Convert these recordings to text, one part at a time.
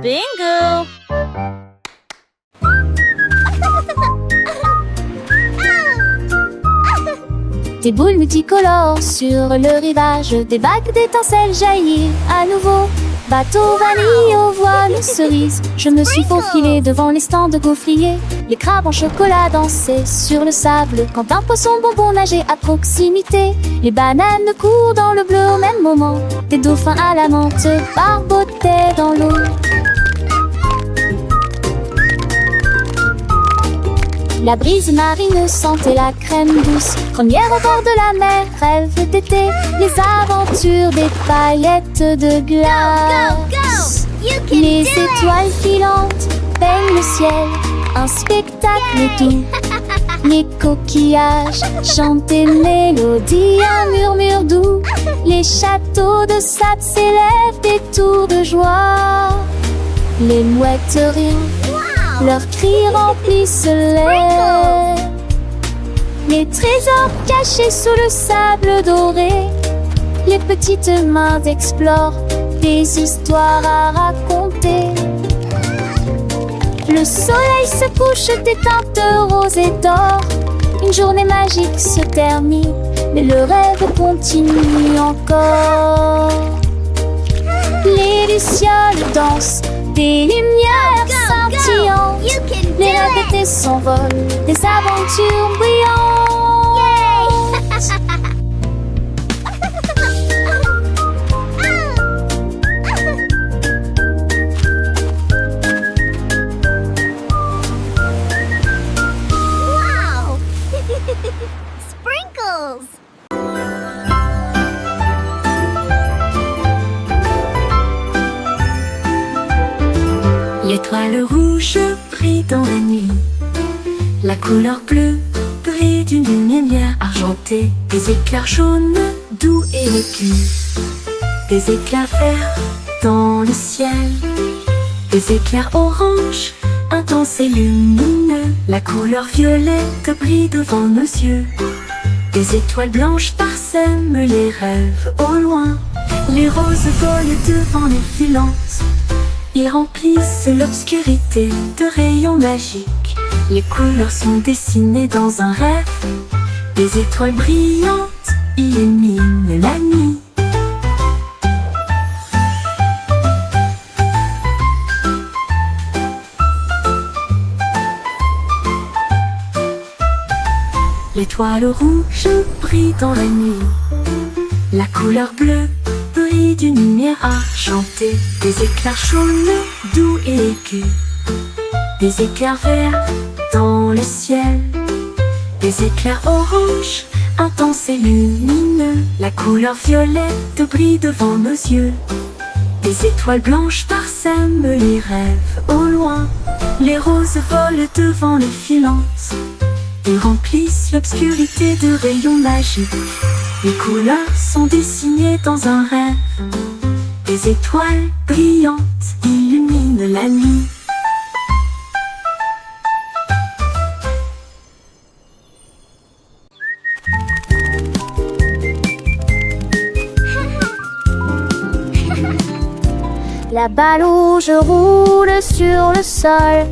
Bingo! Des boules multicolores sur le rivage, des vagues d'étincelles jaillir à nouveau. Bateau vanille aux voiles cerises, je me suis faufilée devant les stands de gaufriers. Les crabes en chocolat dansaient sur le sable quand un poisson bonbon nageait à proximité. Les bananes courent dans le bleu au même moment, des dauphins à la menthe barbotaient dans l'eau. La brise marine sentait la crème douce, première au bord de la mer, rêve d'été, les aventures des paillettes de glace. Les étoiles filantes peignent le ciel, un spectacle doux. Les coquillages chantent des mélodies, un murmure doux. Les châteaux de sable s'élèvent des tours de joie. Les mouettes rient, leurs cris remplissent l'air. Les trésors cachés sous le sable doré, les petites mains explorent des histoires à raconter. Le soleil se couche des teintes roses et d'or. Une journée magique se termine, mais le rêve continue encore. Les lucioles dansent, des lumières scintillantes. Les rêves d'été s'envolent, des aventures brillantes. Wow! Sprinkles! L'étoile rouge brille dans la nuit. La couleur bleue brille d'une lumière argentée. Des éclairs jaunes doux et aigus. Des éclairs verts dans le ciel. Des éclairs orange intenses et lumineux. La couleur violette brille devant nos yeux. Des étoiles blanches parsèment les rêves au loin. Les roses volent devant les filantes. Ils remplissent l'obscurité de rayons magiques. Les couleurs sont dessinées dans un rêve. Des étoiles brillantes illuminent la nuit. L'étoile rouge brille dans la nuit. La couleur bleue brille d'une lumière argentée. Des éclairs jaunes doux et aigus. Des éclairs verts dans le ciel. Des éclairs orange intenses et lumineux. La couleur violette brille devant nos yeux. Des étoiles blanches parsèment les rêves au loin. Les roses volent devant les filantes. Ils remplissent l'obscurité de rayons magiques. Les couleurs sont dessinées dans un rêve. Des étoiles brillantes illuminent la nuit. La balle rouge roule sur le sol.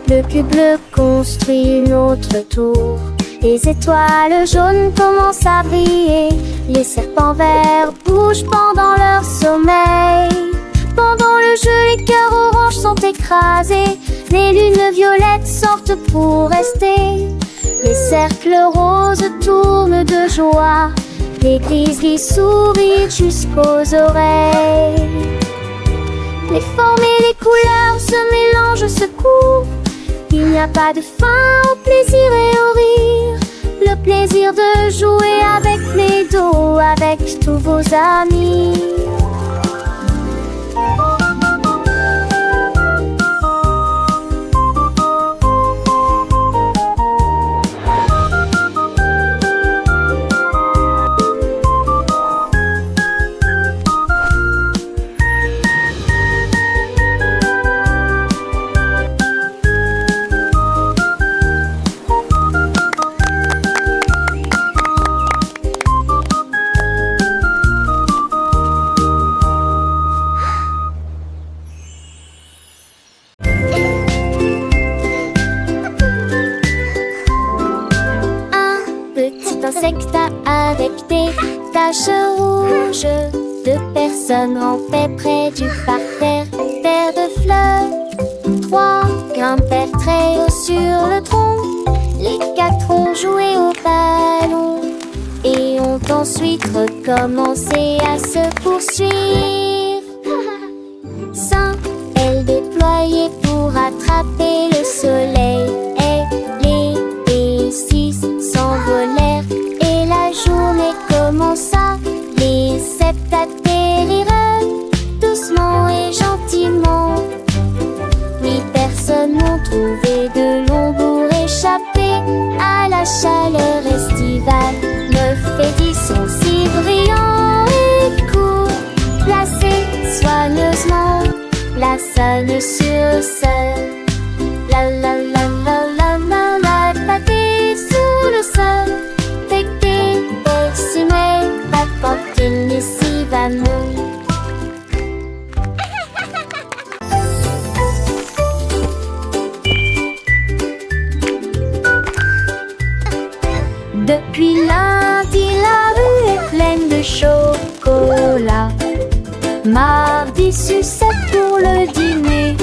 Le cube bleu construit une autre tour. Les étoiles jaunes commencent à briller. Les serpents verts bougent pendant leur sommeil. Pendant le jeu, les cœurs oranges sont écrasés. Les lunes violettes sortent pour rester. Les cercles roses tournent de joie. Les grizzlies sourient jusqu'aux oreilles. Les formes et les couleurs se mélangent, se courent. Il n'y a pas de fin au plaisir et au rire. Le plaisir de jouer avec les dos, avec tous vos amis. insectes avec des taches rouges. 2 personnes rampaient près du parterre, terre de fleurs. 3 grimpèrent très haut sur le tronc. Les 4 ont joué au ballon et ont ensuite recommencé à se poursuivre. 5, elles déployaient pour attraper le soleil. Les 6 s'envolèrent et la journée commença. Les 7 atterrirent doucement et gentiment. 8 personnes ont trouvé de l'ombre pour échapper à la chaleur estivale. 9 et 10 sont si brillants et courts, placés soigneusement la sonne sur le sol. La la la la la la la, pâté sous le sol. Pété, simé, papante, ici va nous. Depuis lundi, la rue est pleine de chocolat. Mardi, sucette pour le dîner.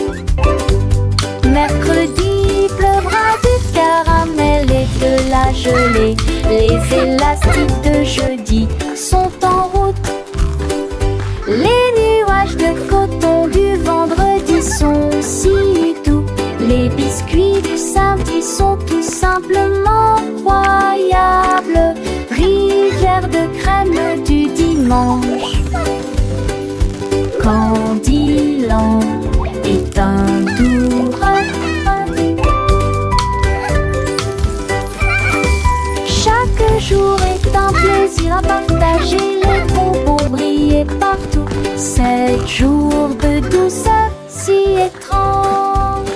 Mercredi, pleuvra du caramel et de la gelée. Les élastiques de jeudi sont en route. Les nuages de coton du vendredi sont si doux. Les biscuits du samedi sont tout simplement incroyables. Rivière de crème du dimanche. Candyland est un doux rêve. Chaque jour est un plaisir à partager. Les bonbons brillaient partout. 7 jours de douceur si étrange.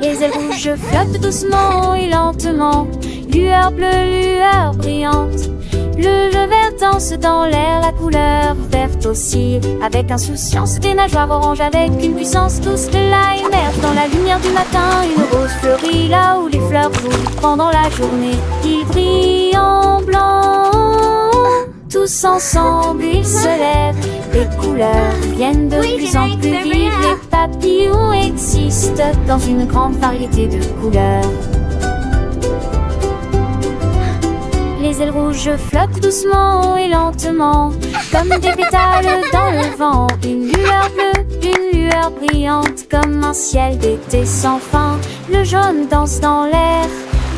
Les ailes rouges flottent doucement et lentement. Lueur bleue, lueur brillante. Le jeu vert danse dans l'air, la couleur verte aussi. Avec insouciance, des nageoires oranges avec une puissance douce. De là émerge dans la lumière du matin une rose fleurie là où les fleurs brûlent pendant la journée. Ils brillent en blanc. Tous ensemble, ils se lèvent. Les couleurs viennent de plus en plus vives. Les papillons existent dans une grande variété de couleurs. Les ailes rouges flottent doucement et lentement, comme des pétales dans le vent. Une lueur bleue, une lueur brillante, comme un ciel d'été sans fin. Le jaune danse dans l'air,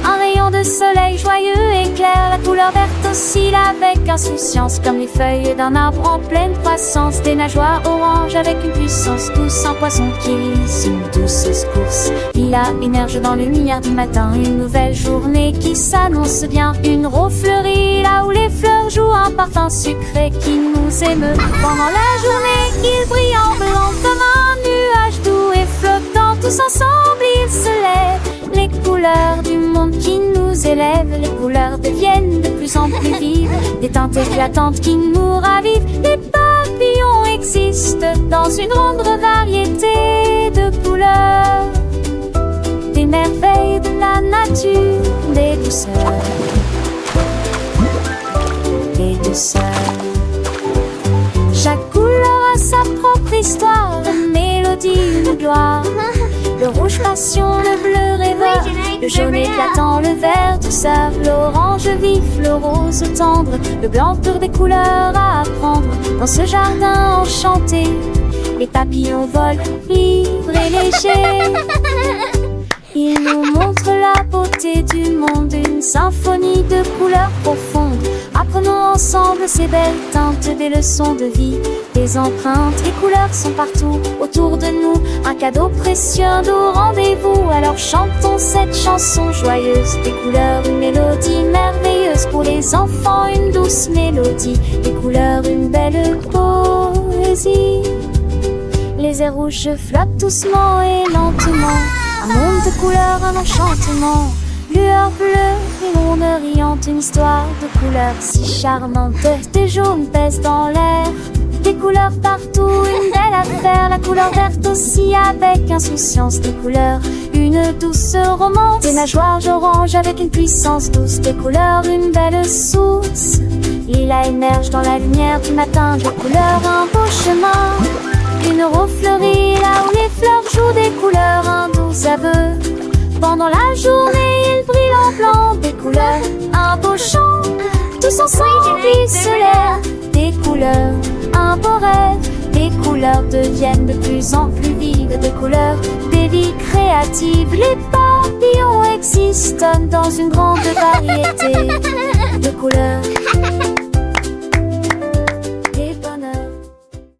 un rayon de soleil joyeux éclaire. La couleur verte oscille avec insouciance, comme les feuilles d'un arbre en pleine croissance. Des nageoires oranges avec une puissance douce, un poisson qui lisse une douce course. Lilas émerge dans le lumière du matin, une nouvelle journée qui s'annonce bien. Une rose fleurie là où les fleurs jouent un parfum sucré qui nous émeut. Pendant la journée, ils brillent en blanc comme un nuage doux et flottant. Tous ensemble, ils se lèvent. Les couleurs du monde qui nous élèvent, les couleurs deviennent de plus en plus vives. Des teintes éclatantes qui nous ravivent. Les papillons existent dans une grande variété de couleurs. Des merveilles de la nature, des douceurs. Des douceurs. Chaque couleur a sa propre histoire, une mélodie, une gloire. Le rouge passion, le bleu rêveur, le jaune éclatant, le vert douceur, l'orange vif, le rose tendre, le blanc pur des couleurs à apprendre. Dans ce jardin enchanté, les papillons volent libres et légers. Ils nous montrent la beauté du monde, une symphonie de couleurs profondes. Apprenons ensemble ces belles teintes, des leçons de vie, des empreintes. Les couleurs sont partout autour de nous, un cadeau précieux, un doux rendez-vous. Alors chantons cette chanson joyeuse. Des couleurs, une mélodie merveilleuse. Pour les enfants, une douce mélodie. Des couleurs, une belle poésie. Les airs rouges flottent doucement et lentement. Un monde de couleurs, un enchantement. Lueur bleue, une onde riante, une histoire de couleurs si charmante. Des jaunes pèsent dans l'air, Des couleurs partout, une belle affaire. La couleur verte aussi avec insouciance. Des couleurs, une douce romance. Des nageoires orange avec une puissance douce. Des couleurs, une belle source. Lilas émerge dans la lumière du matin. Des couleurs, un beau chemin. Une rose fleurie là où les fleurs jouent. Des couleurs, un doux aveu. Pendant la journée, il brille en blanc. Des couleurs, un beau chant. Tous ensemble, ils se lèvent. Des couleurs, un beau rêve. Les couleurs deviennent de plus en plus vives. Des couleurs, des vies créatives. Les papillons existent dans une grande variété de couleurs.